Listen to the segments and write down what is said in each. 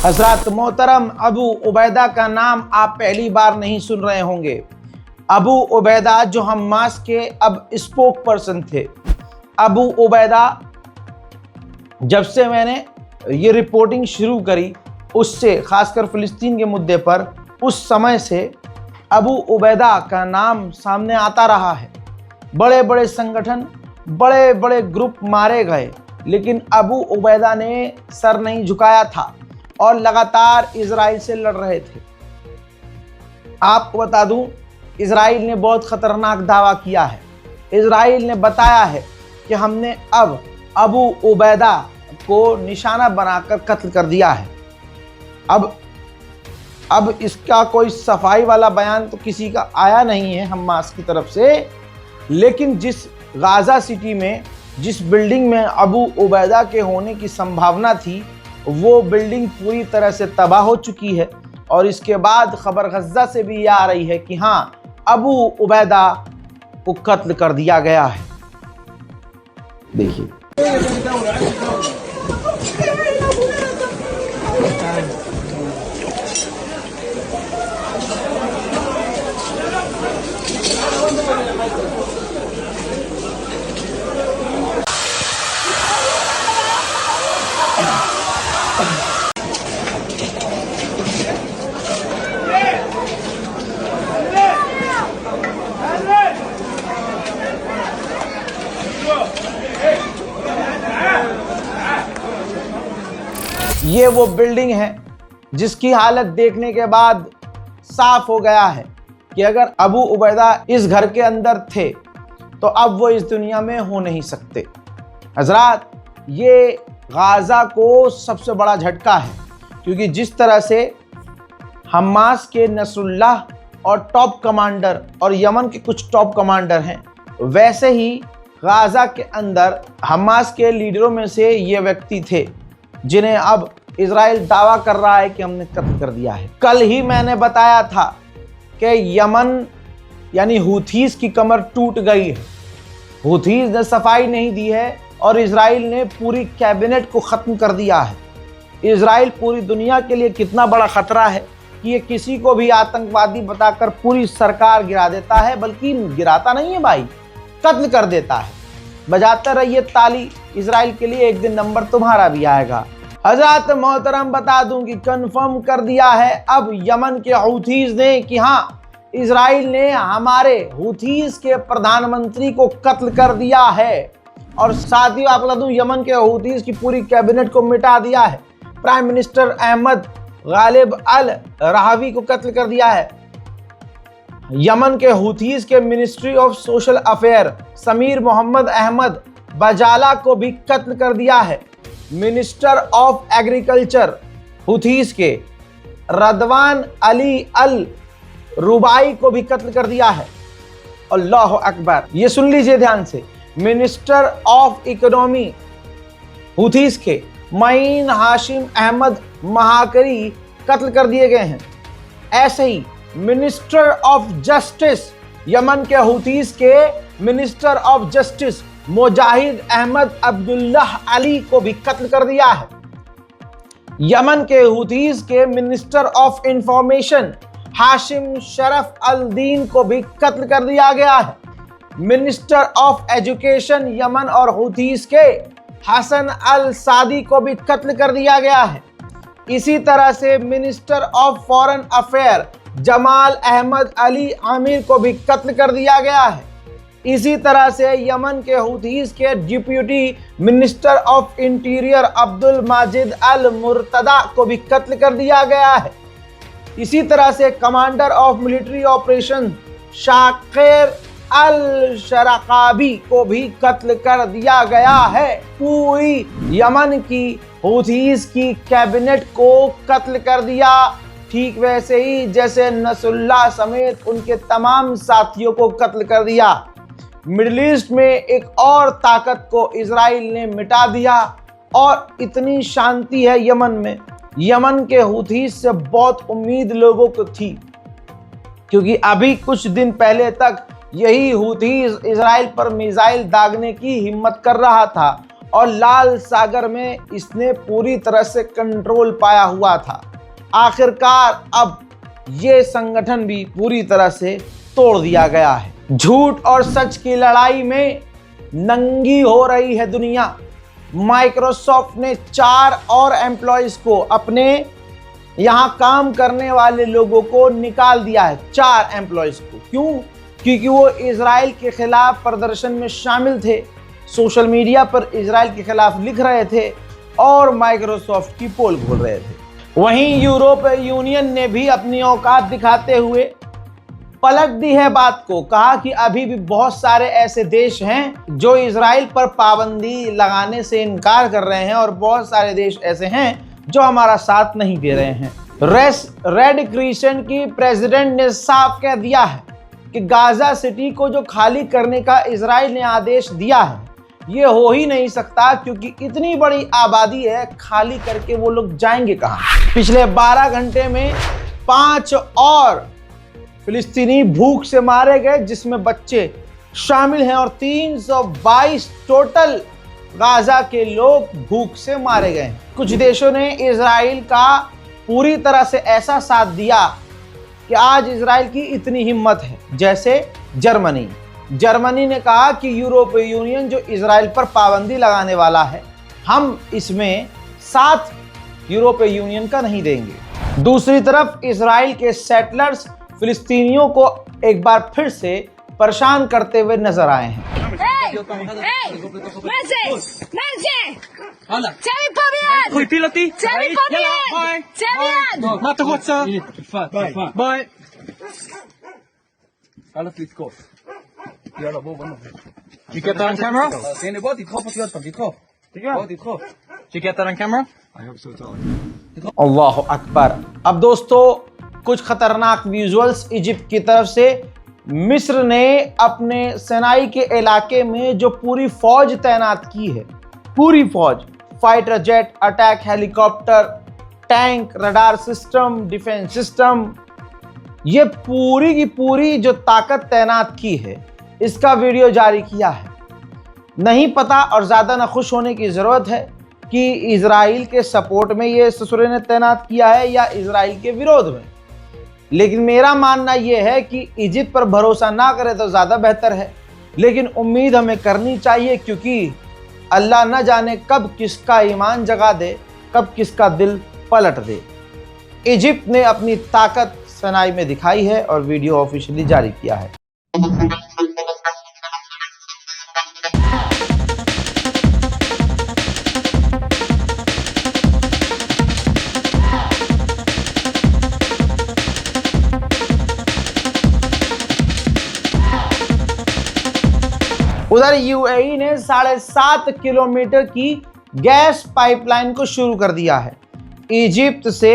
हज़रत मोहतरम अबू उबैदा का नाम आप पहली बार नहीं सुन रहे होंगे। अबू उबैदा जो हमास के अब स्पोक पर्सन थे। अबू उबैदा जब से मैंने ये रिपोर्टिंग शुरू करी उससे, खासकर फ़िलिस्तीन के मुद्दे पर, उस समय से अबू उबैदा का नाम सामने आता रहा है। बड़े बड़े संगठन, बड़े बड़े ग्रुप मारे गए, लेकिन अबू उबैदा ने सर नहीं झुकाया था और लगातार इजराइल से लड़ रहे थे। आपको बता दूं, इजराइल ने बहुत खतरनाक दावा किया है। इजराइल ने बताया है कि हमने अब अबू उबैदा को निशाना बनाकर कत्ल कर दिया है। अब इसका कोई सफाई वाला बयान तो किसी का आया नहीं है हमास की तरफ से, लेकिन जिस गाज़ा सिटी में, जिस बिल्डिंग में अबू उबैदा के होने की संभावना थी, वो बिल्डिंग पूरी तरह से तबाह हो चुकी है। और इसके बाद खबर गज़ा से भी आ रही है कि हाँ, अबू उबैदा को कत्ल कर दिया गया है। देखिए, ये वो बिल्डिंग है जिसकी हालत देखने के बाद साफ हो गया है कि अगर अबू उबैदा इस घर के अंदर थे तो अब वो इस दुनिया में हो नहीं सकते। हजरात, ये गाज़ा को सबसे बड़ा झटका है, क्योंकि जिस तरह से हमास के नसरुल्लाह और टॉप कमांडर और यमन के कुछ टॉप कमांडर हैं, वैसे ही गाज़ा के अंदर हमास के लीडरों में से ये व्यक्ति थे जिन्हें अब इजराइल दावा कर रहा है कि हमने कत्ल कर दिया है। कल ही मैंने बताया था कि यमन यानी हूथीज की कमर टूट गई है। हूथीज ने सफाई नहीं दी है और इजराइल ने पूरी कैबिनेट को ख़त्म कर दिया है। इजराइल पूरी दुनिया के लिए कितना बड़ा ख़तरा है कि ये किसी को भी आतंकवादी बताकर पूरी सरकार गिरा देता है, बल्कि गिराता नहीं है भाई, कत्ल कर देता है। बजाते रहिए ताली, इजराइल के लिए एक दिन नंबर तुम्हारा भी आएगा। हज़रत मोहतरम बता दूं कि कंफर्म कर दिया है अब यमन के हूथीज ने कि हाँ, इजराइल ने हमारे हूथीज के प्रधानमंत्री को कत्ल कर दिया है। और साथ ही आप बता दूं, यमन के हूथीज की पूरी कैबिनेट को मिटा दिया है। Prime minister Ahmed Ghalib al Rahawi को कत्ल कर दिया है। यमन के हूथीज के ministry of social affair Samir Mohammed Ahmed Bajala को भी कत्ल कर दिया है। मिनिस्टर ऑफ एग्रीकल्चर हूथीज के रदवान अली अल रुबाई को भी कत्ल कर दिया है। अल्लाह अकबर, ये सुन लीजिए ध्यान से। मिनिस्टर ऑफ इकोनॉमी हूथीज के मईन हाशिम अहमद महाकरी कत्ल कर दिए गए हैं। ऐसे ही मिनिस्टर ऑफ जस्टिस, यमन के हूथीज के मिनिस्टर ऑफ जस्टिस मुजाहिद अहमद अब्दुल्लाह अली को भी कत्ल कर दिया है। यमन के हूथीज के मिनिस्टर ऑफ इंफॉर्मेशन हाशिम शरफ अल दीन को भी कत्ल कर दिया गया है। मिनिस्टर ऑफ एजुकेशन यमन और हूथीज के हसन अल सादी को भी कत्ल कर दिया गया है। इसी तरह से minister of foreign affair Jamal Ahmad Ali Amir को भी कत्ल कर दिया गया है। इसी तरह से यमन के हूथीज के deputy minister of interior Abdul Majid al Murtada को भी कत्ल कर दिया गया है। इसी तरह से commander of military operation Shakir al Sharqabi को भी कत्ल कर दिया गया है। पूरी यमन की हूथीज की कैबिनेट को कत्ल कर दिया, ठीक वैसे ही जैसे नसरुल्लाह समेत उनके तमाम साथियों को कत्ल कर दिया। मिडिल ईस्ट में एक और ताकत को इजराइल ने मिटा दिया और इतनी शांति है यमन में। यमन के हूथीज से बहुत उम्मीद लोगों को थी, क्योंकि अभी कुछ दिन पहले तक यही हूथीज इजराइल पर मिसाइल दागने की हिम्मत कर रहा था और लाल सागर में इसने पूरी तरह से कंट्रोल पाया हुआ था। आखिरकार अब ये संगठन भी पूरी तरह से तोड़ दिया गया है। झूठ और सच की लड़ाई में नंगी हो रही है दुनिया। माइक्रोसॉफ्ट ने 4 और एम्प्लॉइज को, अपने यहां काम करने वाले लोगों को निकाल दिया है। 4 एम्प्लॉइज को। क्यों? क्योंकि वो इजराइल के खिलाफ प्रदर्शन में शामिल थे, सोशल मीडिया पर इजराइल के खिलाफ लिख रहे थे और माइक्रोसॉफ्ट की पोल खोल रहे थे। वहीं यूरोपीय यूनियन ने भी अपनी औकात दिखाते हुए पलट दी है बात को। कहा कि अभी भी बहुत सारे ऐसे देश हैं जो इजराइल पर पाबंदी लगाने से इनकार कर रहे हैं और बहुत सारे देश ऐसे हैं जो हमारा साथ नहीं दे रहे हैं। रेड क्रिसेंट की प्रेसिडेंट ने साफ कह दिया है कि गाजा सिटी को जो खाली करने का इजराइल ने आदेश दिया है, ये हो ही नहीं सकता, क्योंकि इतनी बड़ी आबादी है, खाली करके वो लोग जाएंगे कहां। पिछले 12 घंटे में 5 और फिलिस्तीनी भूख से मारे गए, जिसमें बच्चे शामिल हैं, और 322 टोटल गाजा के लोग भूख से मारे गए। कुछ देशों ने इजराइल का पूरी तरह से ऐसा साथ दिया कि आज इजराइल की इतनी हिम्मत है, जैसे जर्मनी ने कहा कि यूरोपीय यूनियन जो इजराइल पर पाबंदी लगाने वाला है, हम इसमें साथ यूरोपीय यूनियन का नहीं देंगे। दूसरी तरफ इजराइल के सेटलर्स फिलिस्तीनियों को एक बार फिर से परेशान करते हुए नजर आए हैं। अल्लाह अकबर। अब दोस्तों, कुछ खतरनाक विजुअल्स इजिप्ट की तरफ से। मिस्र ने अपने सिनाई के इलाके में जो पूरी फौज तैनात की है, पूरी फौज, fighter jet, attack helicopter, tank, radar system, defence system, ये पूरी की पूरी जो ताकत तैनात की है, इसका वीडियो जारी किया है। नहीं पता और ज़्यादा ना खुश होने की ज़रूरत है कि इजराइल के सपोर्ट में ये ससुरे ने तैनात किया है या इजराइल के विरोध में, लेकिन मेरा मानना यह है कि इजिप्ट पर भरोसा ना करें तो ज़्यादा बेहतर है। लेकिन उम्मीद हमें करनी चाहिए, क्योंकि अल्लाह न जाने कब किसका ईमान जगा दे, कब किसका दिल पलट दे। इजिप्ट ने अपनी ताकत सिनाई में दिखाई है और वीडियो ऑफिशियली जारी किया है। उधर यूएई ने 7.5 किलोमीटर की गैस पाइपलाइन को शुरू कर दिया है। इजिप्ट से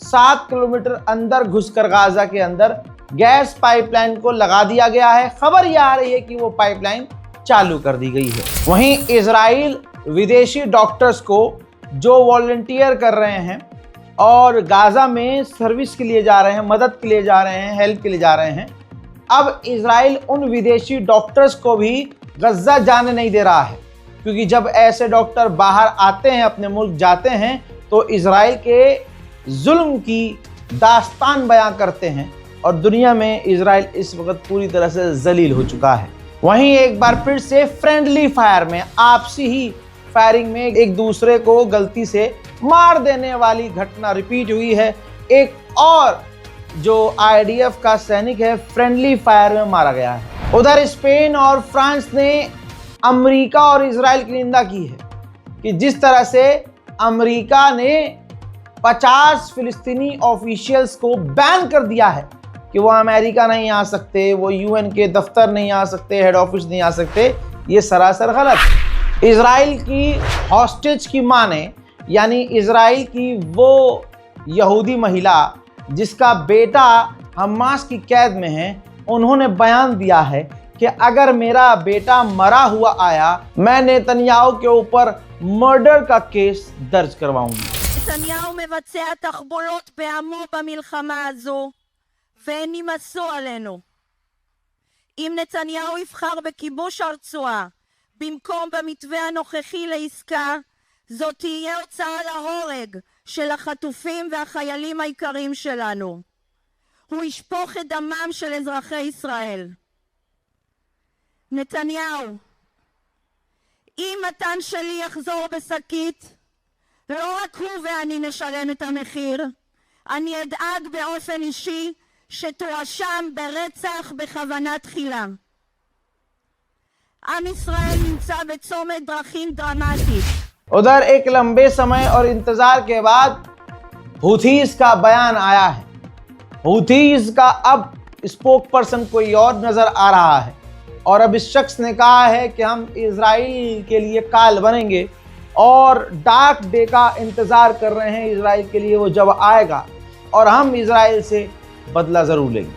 7 किलोमीटर अंदर घुसकर गाजा के अंदर गैस पाइपलाइन को लगा दिया गया है। खबर यह आ रही है कि वो पाइपलाइन चालू कर दी गई है। वहीं इजराइल विदेशी डॉक्टर्स को जो वॉलंटियर कर रहे हैं और गाजा में सर्विस के लिए जा रहे हैं, मदद के लिए जा रहे हैं, हेल्प के लिए जा रहे हैं, अब इजराइल उन विदेशी डॉक्टर्स को भी गजा जाने नहीं दे रहा है, क्योंकि जब ऐसे डॉक्टर बाहर आते हैं, अपने मुल्क जाते हैं, तो इजराइल के जुल्म की दास्तान बयां करते हैं और दुनिया में इजराइल इस वक्त पूरी तरह से जलील हो चुका है। वहीं एक बार फिर से फ्रेंडली फायर में, आपसी ही फायरिंग में एक दूसरे को गलती से मार देने वाली घटना रिपीट हुई है। एक और जो आईडीएफ का सैनिक है, फ्रेंडली फायर में मारा गया है। उधर स्पेन और फ्रांस ने अमेरिका और इजराइल की निंदा की है कि जिस तरह से अमेरिका ने 50 फिलिस्तीनी ऑफिशियल्स को बैन कर दिया है कि वो अमेरिका नहीं आ सकते, वो यूएन के दफ्तर नहीं आ सकते, हेड ऑफिस नहीं आ सकते, ये सरासर गलत। इजराइल की हॉस्टेज की मां ने, यानी इजराइल की वो यहूदी महिला जिसका बेटा हमास की कैद में है, उन्होंने बयान दिया है कि अगर मेरा बेटा मरा हुआ आया, मैं नेतन्याहू के ऊपर मर्डर का केस दर्ज करवाऊंगी। נתניהו מבצע תחבולות בעמו במלחמה הזו, והן יימסו עלינו. אם נתניהו יבחר בכיבוש הרצועה, במקום במתווה הנוכחי לעסקה, זאת תהיה הוצאה להורג של החטופים והחיילים העיקריים שלנו. הוא ישפוך את דמם של אזרחי ישראל. נתניהו, אם מתן שלי יחזור בשקית, לא רק הוא ואני נשלם את המחיר, אני אדאג באופן אישי שתואשם ברצח בכוונה תחילה. עם ישראל נמצא בצומת דרכים דרמטית. उधर एक लंबे समय और इंतजार के बाद हुथीज का बयान आया है। हुथीज का अब स्पोक पर्सन कोई और नजर आ रहा है और अब इस शख्स ने कहा है कि हम इजराइल के लिए काल बनेंगे और डार्क डे का इंतजार कर रहे हैं इजराइल के लिए, वो जब आएगा और हम इजराइल से बदला जरूर लेंगे।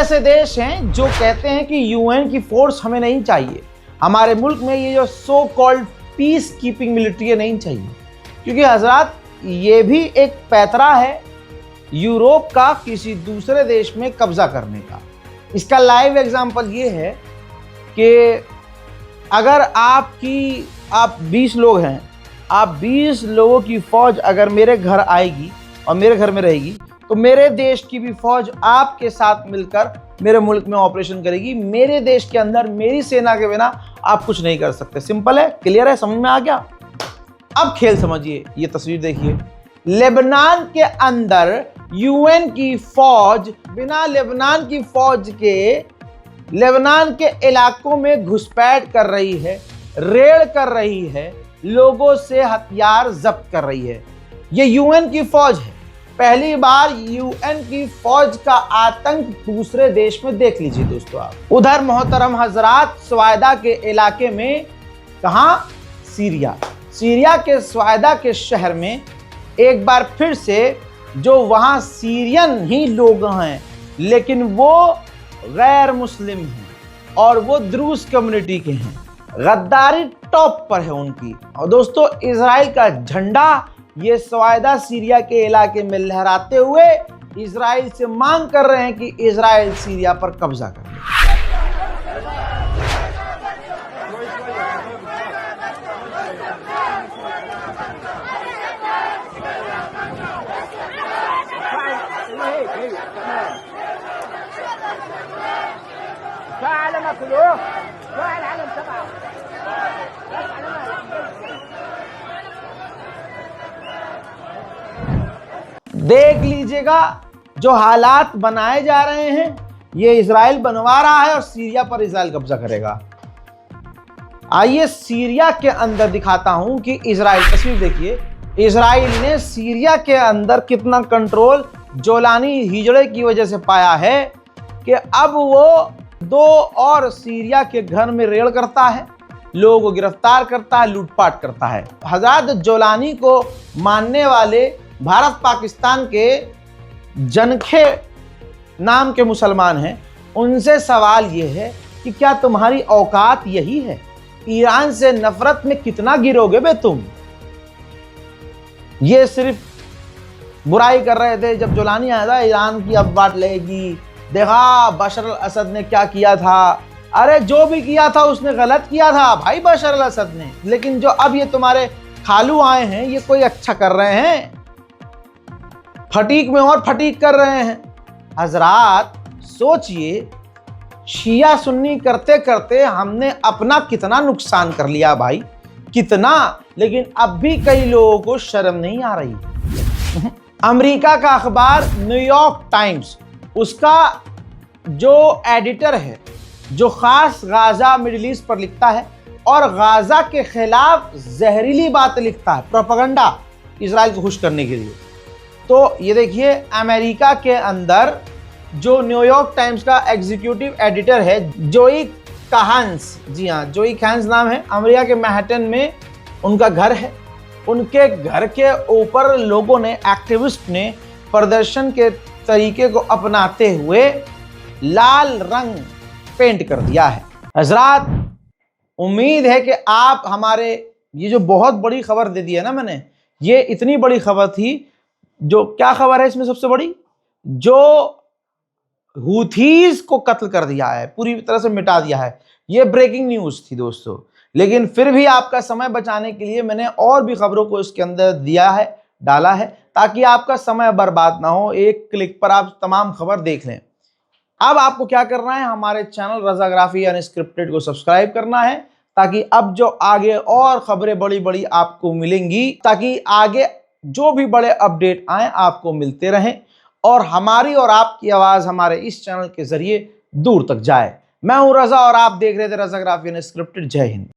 ऐसे देश हैं जो कहते हैं कि यूएन की फोर्स हमें नहीं चाहिए, हमारे मुल्क में ये जो so called peace keeping military है नहीं चाहिए, क्योंकि हजरात ये भी एक पैतरा है यूरोप का किसी दूसरे देश में कब्जा करने का। इसका लाइव एग्जांपल ये है कि अगर आप 20 लोग हैं, आप 20 लोगों की फौज अगर मेरे घर आएगी और मेरे घर में रहेगी तो मेरे देश की भी फौज आपके साथ मिलकर मेरे मुल्क में ऑपरेशन करेगी। मेरे देश के अंदर मेरी सेना के बिना आप कुछ नहीं कर सकते। सिंपल है, क्लियर है, समझ में आ गया। अब खेल समझिए, ये तस्वीर देखिए। लेबनान के अंदर यूएन की फौज बिना लेबनान की फौज के लेबनान के इलाकों में घुसपैठ कर रही है, रेड कर रही है, लोगों से हथियार जब्त कर रही है। ये यूएन की फौज है। पहली बार यूएन की फौज का आतंक दूसरे देश में देख लीजिए दोस्तों आप। उधर मोहतरम हजरात स्वायदा के इलाके में, कहां? सीरिया के स्वायदा के शहर में एक बार फिर से जो वहां सीरियन ही लोग हैं लेकिन वो गैर मुस्लिम हैं और वो द्रूज कम्युनिटी के हैं, गद्दारी टॉप पर है उनकी। और दोस्तों इजराइल का झंडा ये स्वायदा सीरिया के इलाके में लहराते हुए इजराइल से मांग कर रहे हैं कि इजराइल सीरिया पर कब्जा कर ले। देख लीजिएगा जो हालात बनाए जा रहे हैं, ये इजराइल बनवा रहा है और सीरिया पर इजराइल कब्जा करेगा। आइए सीरिया के अंदर दिखाता हूं कि इजराइल, तस्वीर देखिए, इजराइल ने सीरिया के अंदर कितना कंट्रोल जोलानी हिजड़े की वजह से पाया है कि अब वो 2 और सीरिया के घर में रेड करता है, लोगों को गिरफ्तार करता है, लूटपाट करता है। हजरत जोलानी को मानने वाले भारत पाकिस्तान के जनखे नाम के मुसलमान हैं, उनसे सवाल यह है कि क्या तुम्हारी औकात यही है? ईरान से नफरत में कितना गिरोगे बे तुम? ये सिर्फ बुराई कर रहे थे जब जोलानी आया था, ईरान की अब बात लगेगी, देखा बशर अल असद ने क्या किया था। अरे जो भी किया था उसने गलत किया था भाई बशर अल असद ने, लेकिन जो अब ये तुम्हारे खालू आए हैं ये कोई अच्छा कर रहे हैं, फटीक में और फटीक कर रहे हैं। हजरात सोचिए, शिया सुन्नी करते करते हमने अपना कितना नुकसान कर लिया भाई, कितना। लेकिन अब भी कई लोगों को शर्म नहीं आ रही। अमेरिका का अखबार न्यूयॉर्क टाइम्स, उसका जो एडिटर है, जो खास गाजा मिडिल ईस्ट पर लिखता है, और गाजा के खिलाफ जहरीली बात लिखता है, प्रोपेगेंडा इजराइल को खुश करने के लिए। तो ये देखिए, अमेरिका के अंदर जो न्यूयॉर्क टाइम्स का एग्जीक्यूटिव एडिटर है जोई काहन्स, जी हाँ जोई काहन्स नाम है, अमेरिका के मैनहट्टन में उनका घर है। उनके घर के ऊपर लोगों ने, एक्टिविस्ट ने प्रदर्शन के तरीके को अपनाते हुए लाल रंग पेंट कर दिया है। हजरात, उम्मीद है कि आप हमारे ये जो बहुत बड़ी खबर दे दी है ना मैंने, ये इतनी बड़ी खबर थी। जो क्या खबर है इसमें सबसे बड़ी, जो हूथीज को कत्ल कर दिया है, पूरी तरह से मिटा दिया है, ये ब्रेकिंग न्यूज थी दोस्तों। लेकिन फिर भी आपका समय बचाने के लिए मैंने और भी खबरों को इसके अंदर दिया है, डाला है, ताकि आपका समय बर्बाद ना हो, एक क्लिक पर आप तमाम खबर देख लें। अब आपको क्या करना है, हमारे चैनल रज़ाग्राफी अनस्क्रिप्टेड को सब्सक्राइब करना है, ताकि अब जो आगे और खबरें बड़ी बड़ी आपको मिलेंगी, ताकि आगे जो भी बड़े अपडेट आए आपको मिलते रहें और हमारी और आपकी आवाज हमारे इस चैनल के जरिए दूर तक जाए। मैं हूं रजा और आप देख रहे थे रज़ाग्राफी अनस्क्रिप्टेड। जय हिंद।